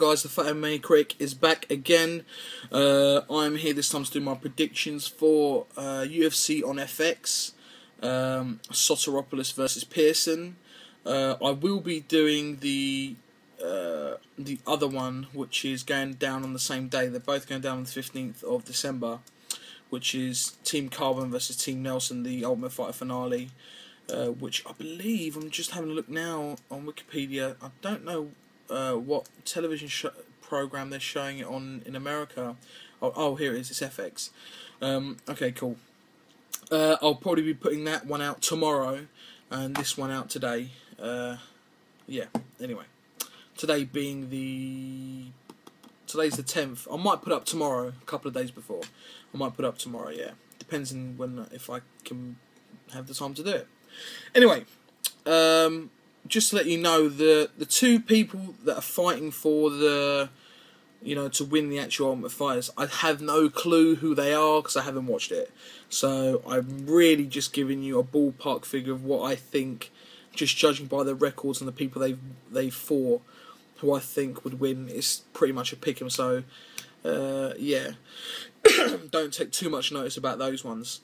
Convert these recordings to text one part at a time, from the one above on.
on, guys? The Fat MMA Critic is back again. I'm here this time to do my predictions for UFC on FX. Sotiropoulos versus Pearson. I will be doing the other one, which is going down on the same day. They're both going down on the 15th of December, which is Team Carwin versus Team Nelson, the Ultimate Fighter finale. Which I believe, I'm just having a look now on Wikipedia, I don't know what television program they're showing it on in America. Oh, here it is, it's FX. Okay, cool. I'll probably be putting that one out tomorrow, and this one out today. Yeah, anyway. Today's the 10th. I might put up tomorrow, a couple of days before. I might put up tomorrow, yeah. Depends on when, if I can have the time to do it. Anyway, just to let you know, the two people that are fighting for the, to win the actual Ultimate Fighters, I have no clue who they are because I haven't watched it. So I'm really just giving you a ballpark figure of what I think, just judging by the records and the people they've fought, who I think would win. It's pretty much a pick 'em. So yeah, don't take too much notice about those ones.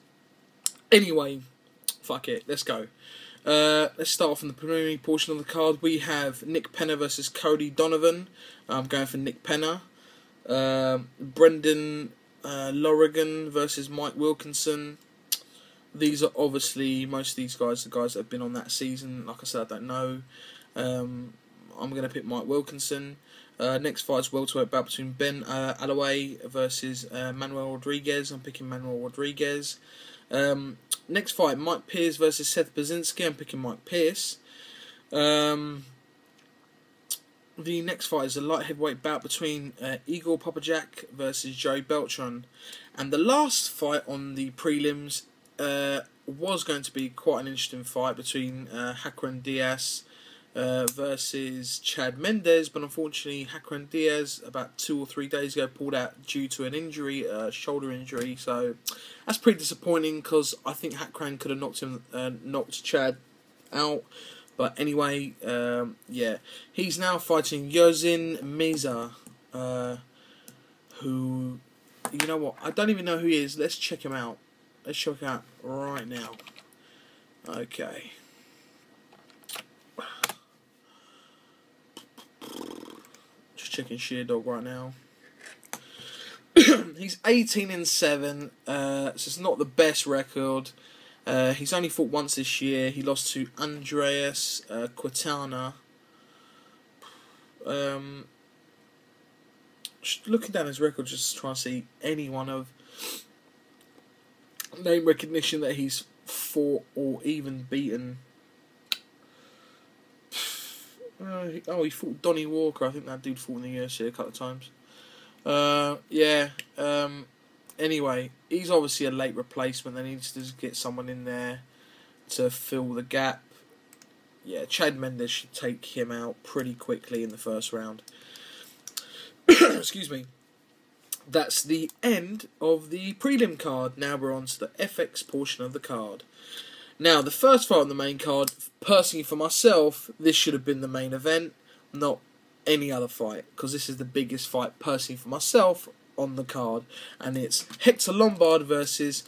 Anyway. Fuck it, let's go. Let's start off in the preliminary portion of the card. We have Nick Penna versus Cody Donovan. I'm going for Nick Penna. Brendan Lorrigan versus Mike Wilkinson. These are obviously, most of these guys are guys that have been on that season. Like I said, I don't know. I'm going to pick Mike Wilkinson. Next fight is welterweight bout between Ben Alloway versus Manuel Rodriguez. I'm picking Manuel Rodriguez. Next fight, Mike Pierce versus Seth Baczynski. I'm picking Mike Pierce. The next fight is a light heavyweight bout between Igor Popajak versus Joey Beltran. And the last fight on the prelims was going to be quite an interesting fight between Hakran Diaz versus Chad Mendes, but unfortunately Hakran Diaz about 2 or 3 days ago pulled out due to an injury, shoulder injury. So that's pretty disappointing because I think Hakran could have knocked Chad out. But anyway, yeah, he's now fighting Yozin Meza, who, you know what, I don't even know who he is. Let's check him out. Let's check him out right now. Okay. Checking Sheerdog right now. He's 18-7, so it's not the best record. He's only fought once this year. He lost to Andreas Quintana. Just looking down his record, just trying to see anyone of name recognition that he's fought or even beaten. He fought Donnie Walker. I think that dude fought in the UFC a couple of times. Yeah. Anyway, he's obviously a late replacement. They need to just get someone in there to fill the gap. Yeah, Chad Mendes should take him out pretty quickly in the first round. Excuse me. That's the end of the prelim card. Now we're on to the FX portion of the card. Now, the first fight on the main card, personally for myself, this should have been the main event, not any other fight, because this is the biggest fight, personally for myself, on the card, and it's Hector Lombard versus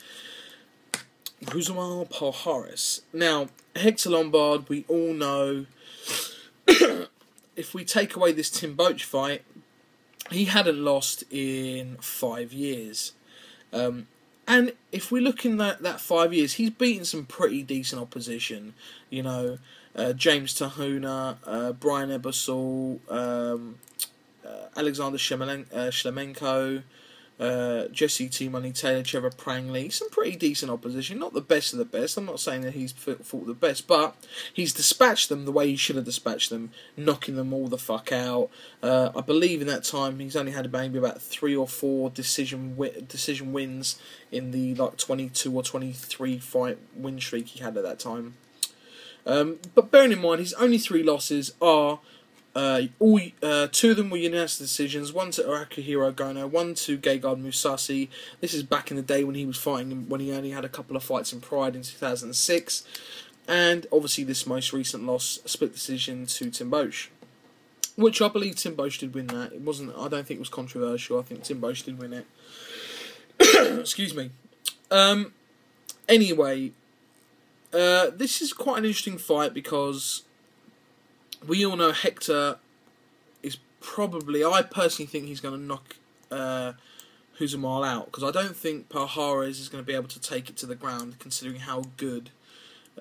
Rousimar Palhares. Now, Hector Lombard, we all know, if we take away this Tim Boetsch fight, he hadn't lost in 5 years. And if we look in that 5 years, he's beaten some pretty decent opposition. James Tahuna, Brian Ebersol, Alexander Shlemenko, Jesse T. Money Taylor, Trevor Prangley. Some pretty decent opposition. Not the best of the best. I'm not saying that he's fought the best, but he's dispatched them the way he should have dispatched them, knocking them all the fuck out. I believe in that time he's only had maybe about 3 or 4 decision wins in the 22 or 23 fight win streak he had at that time. But bearing in mind, his only 3 losses are 2 of them were unanimous decisions. One to Akihiro Gono, one to Gegard Mousasi. This is back in the day when he was fighting, when he only had a couple of fights in Pride in 2006. And obviously this most recent loss, split decision to Tim Boetsch. which I believe Tim Boetsch did win that. It wasn't. I don't think it was controversial. I think Tim Boetsch did win it. Excuse me. Anyway, this is quite an interesting fight because we all know Hector is probably... I personally think he's going to knock Huzamal out, because I don't think Pajarez is going to be able to take it to the ground, considering how good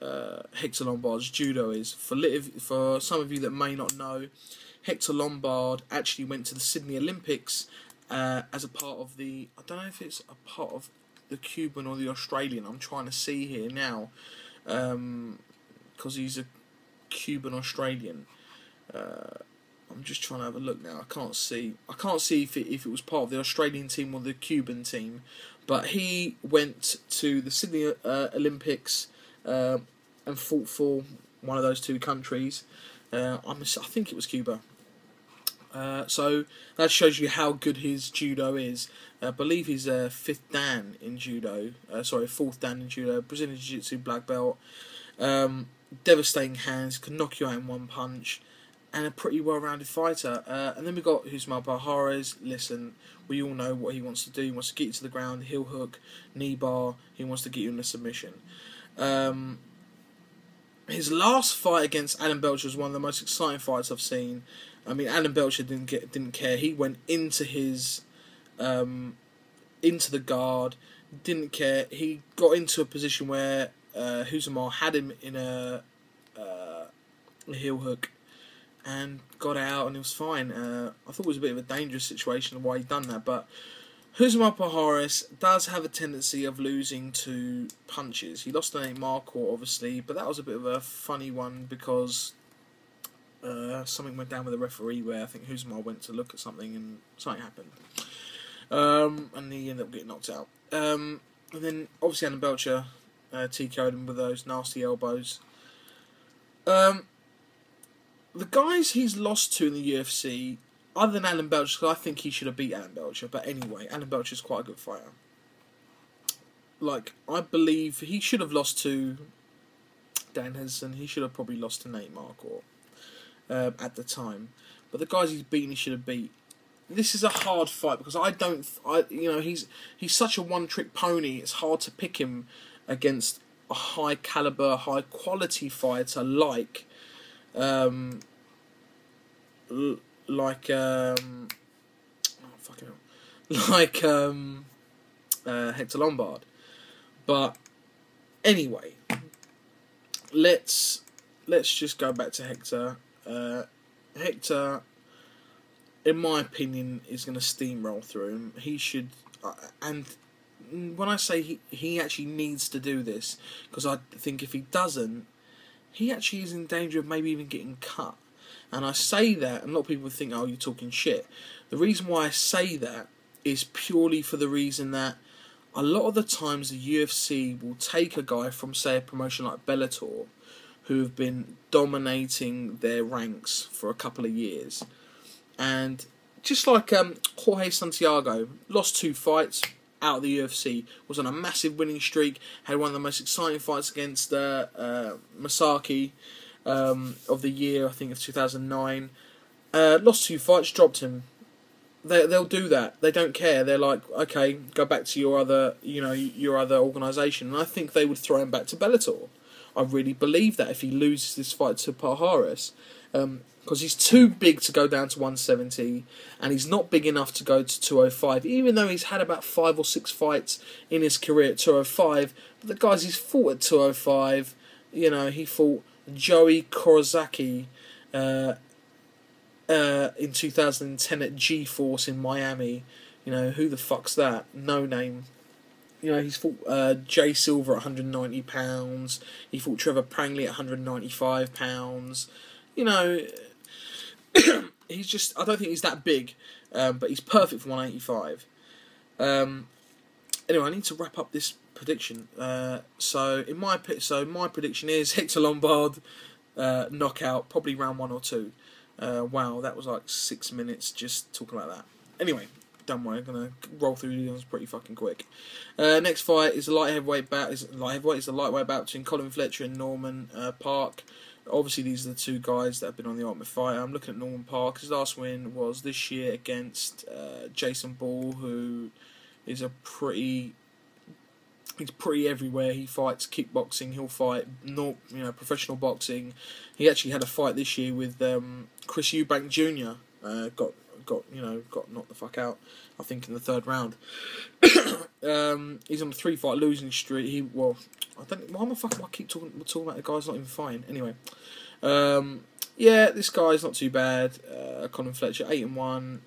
Hector Lombard's judo is. For some of you that may not know, Hector Lombard actually went to the Sydney Olympics as a part of the... I don't know if it's a part of the Cuban or the Australian. I'm trying to see here now, because he's a Cuban Australian. I'm just trying to have a look now. I can't see if it was part of the Australian team or the Cuban team, but he went to the Sydney Olympics and fought for one of those two countries. I think it was Cuba. So that shows you how good his judo is. I believe he's a fourth dan in judo. Brazilian Jiu-Jitsu black belt. Devastating hands, can knock you out in one punch, and a pretty well-rounded fighter. And then we've got Huzamal Pajarez. Listen, we all know what he wants to do. He wants to get you to the ground, heel hook, knee bar. He wants to get you in a submission. His last fight against Adam Belcher was one of the most exciting fights I've seen. I mean, Adam Belcher didn't care. He went into his into the guard, didn't care. He got into a position where Huzamal had him in a heel hook and got out, and it was fine. I thought it was a bit of a dangerous situation why he'd done that, but Huzamal Pajarez does have a tendency of losing to punches. He lost to Nate Marquardt, obviously, but that was a bit of a funny one because something went down with the referee where I think Huzamal went to look at something and something happened. And he ended up getting knocked out. And then, obviously, Adam Belcher TKO'd him with those nasty elbows. The guys he's lost to in the UFC, other than Adam Belcher, because I think he should have beat Adam Belcher, but anyway, Adam Belcher's quite a good fighter. Like, I believe he should have lost to Dan Henderson. He should have probably lost to Nate Marquardt at the time. But the guys he's beaten, he should have beat. This is a hard fight because he's such a one-trick pony. It's hard to pick him against a high caliber, high quality fighter like Hector Lombard. But anyway, let's just go back to Hector. Hector, in my opinion, is going to steamroll through him. He should, and when I say he actually needs to do this, because I think if he doesn't, he actually is in danger of maybe even getting cut. And I say that, and a lot of people think, oh, you're talking shit. The reason why I say that is purely for the reason that a lot of the times the UFC will take a guy from, say, a promotion like Bellator, who have been dominating their ranks for a couple of years. And just like Jorge Santiago, lost 2 fights out of the UFC, was on a massive winning streak, had one of the most exciting fights against Masaki of the year, I think of 2009. Lost 2 fights, dropped him. They'll do that. They don't care. They're like, okay, go back to your other organisation. And I think they would throw him back to Bellator. I really believe that if he loses this fight to Pajarez, because he's too big to go down to 170, and he's not big enough to go to 205, even though he's had about 5 or 6 fights in his career at 205. But the guys he's fought at 205, he fought Joey Korozaki in 2010 at G-Force in Miami. Who the fuck's that? No name. He's fought Jay Silver at 190 pounds. He fought Trevor Prangley at 195 pounds. He's just... I don't think he's that big, but he's perfect for 185. Anyway, I need to wrap up this prediction. So my prediction is Hector Lombard knockout, probably round 1 or 2. Wow, that was like 6 minutes just talking like that. Anyway, don't worry, I'm gonna roll through these ones pretty fucking quick. Next fight is the light heavyweight bout. Is the lightweight bout between Colin Fletcher and Norman Park. Obviously, these are the two guys that have been on the Ultimate Fighter. I'm looking at Norman Park. His last win was this year against Jason Ball, who is he's pretty everywhere. He fights kickboxing. He'll fight professional boxing. He actually had a fight this year with Chris Eubank Jr. Got knocked the fuck out, I think, in the third round. He's on a 3-fight losing streak. Why the fuck am I keep talking about the guy's not even fighting? Anyway, this guy's not too bad. Colin Fletcher, 8-1.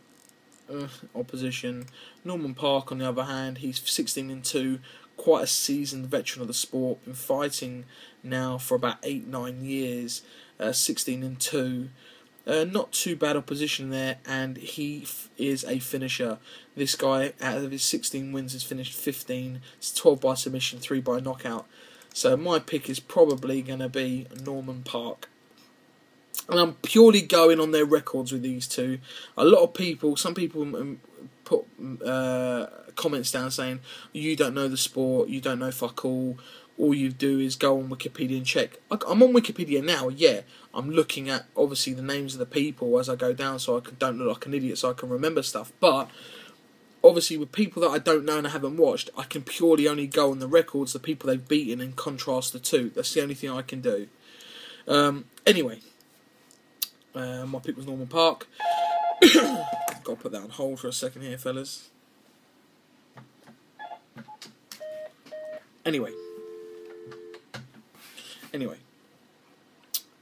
Opposition. Norman Park, on the other hand, he's 16-2. Quite a seasoned veteran of the sport. Been fighting now for about 8-9 years. 16-2. Not too bad opposition there, and he is a finisher. This guy, out of his 16 wins, has finished 15. It's 12 by submission, 3 by knockout. So my pick is probably going to be Norman Park. And I'm purely going on their records with these two. Some people put comments down saying, you don't know the sport, you don't know fuck all you do is go on Wikipedia and check. I'm on Wikipedia now, yeah. I'm looking at, obviously, the names of the people as I go down so I don't look like an idiot, so I can remember stuff. But, obviously, with people that I don't know and I haven't watched, I can purely only go on the records, the people they've beaten, and contrast the two. That's the only thing I can do. Anyway, my pick was Norman Park. Got to put that on hold for a second here, fellas. Anyway,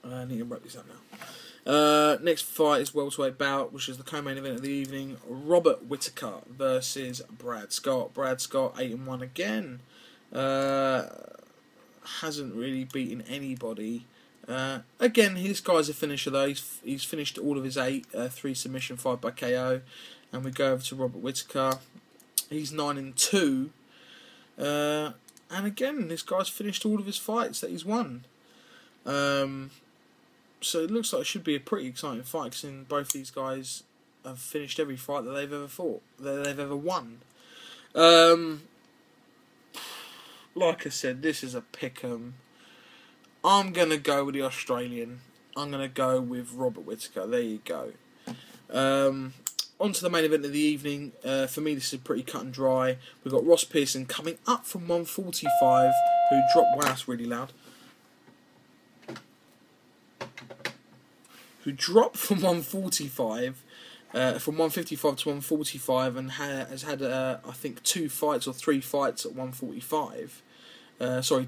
I need to wrap this up now. Next fight is welterweight bout, which is the co-main event of the evening. Robert Whittaker versus Brad Scott. Brad Scott, 8-1 again. Hasn't really beaten anybody. Again, this guy's a finisher though. He's finished all of his 8, 3 submission, 5 by KO. And we go over to Robert Whittaker. He's 9-2. And again, this guy's finished all of his fights that he's won. So it looks like it should be a pretty exciting fight, because both these guys have finished every fight that they've ever fought, that they've ever won. Like I said, this is a pick'em. I'm going to go with the Australian. I'm going to go with Robert Whittaker. There you go. On to the main event of the evening. For me, this is pretty cut and dry. We've got Ross Pearson coming up from 145, who dropped... Wow, that's really loud. Who dropped from 145, from 155 to 145, and has had, I think, 2 fights or 3 fights at 145.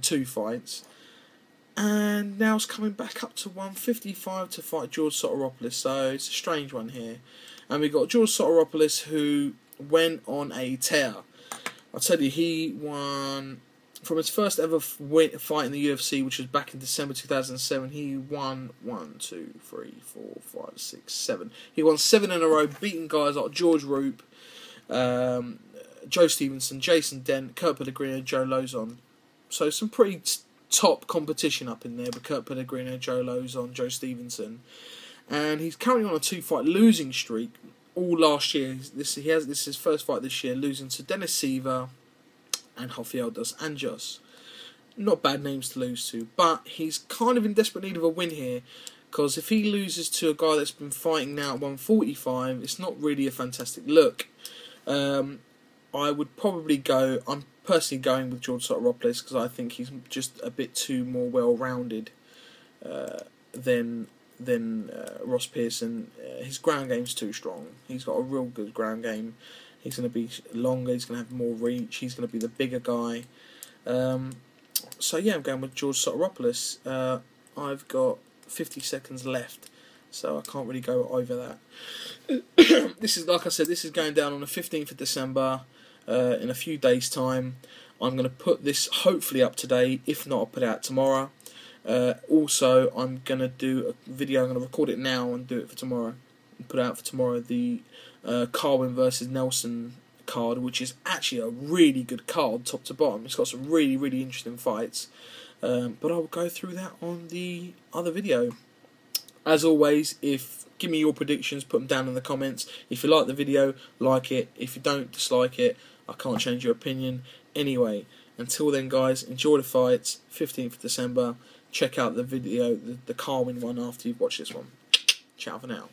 2 fights. And now it's coming back up to 155 to fight George Sotiropoulos. So it's a strange one here. And we've got George Sotiropoulos, who went on a tear. I'll tell you, he won... From his first ever fight in the UFC, which was back in December 2007, he won 7. He won 7 in a row, beating guys like George Roop, Joe Stevenson, Jason Dent, Kurt Pellegrino, Joe Lozon. So some pretty top competition up in there with Kurt Pellegrino, Joe Lozon, Joe Stevenson. And he's currently on a 2-fight losing streak all last year. This is his first fight this year, losing to Dennis Seaver and Rafael dos Anjos. Not bad names to lose to, but he's kind of in desperate need of a win here, because if he loses to a guy that's been fighting now at 145, it's not really a fantastic look. I would probably go... I'm personally going with George Sotiropoulos, because I think he's just a bit too more well-rounded than Ross Pearson. His ground game's too strong. He's got a real good ground game. He's going to be longer, he's going to have more reach, he's going to be the bigger guy. So yeah, I'm going with George Sotiropoulos. I've got 50 seconds left, so I can't really go over that. This is, like I said, this is going down on the 15th of December, in a few days' time. I'm going to put this hopefully up today. If not, I'll put it out tomorrow. Also, I'm going to do a video, I'm going to record it now and do it for tomorrow. And put out for tomorrow the Carwin versus Nelson card, which is actually a really good card, top to bottom. It's got some really, really interesting fights. But I'll go through that on the other video. As always, give me your predictions, put them down in the comments. If you like the video, like it. If you don't, dislike it. I can't change your opinion. Anyway, until then, guys, enjoy the fights. 15th of December. check out the video, the Carwin one, after you've watched this one. Ciao for now.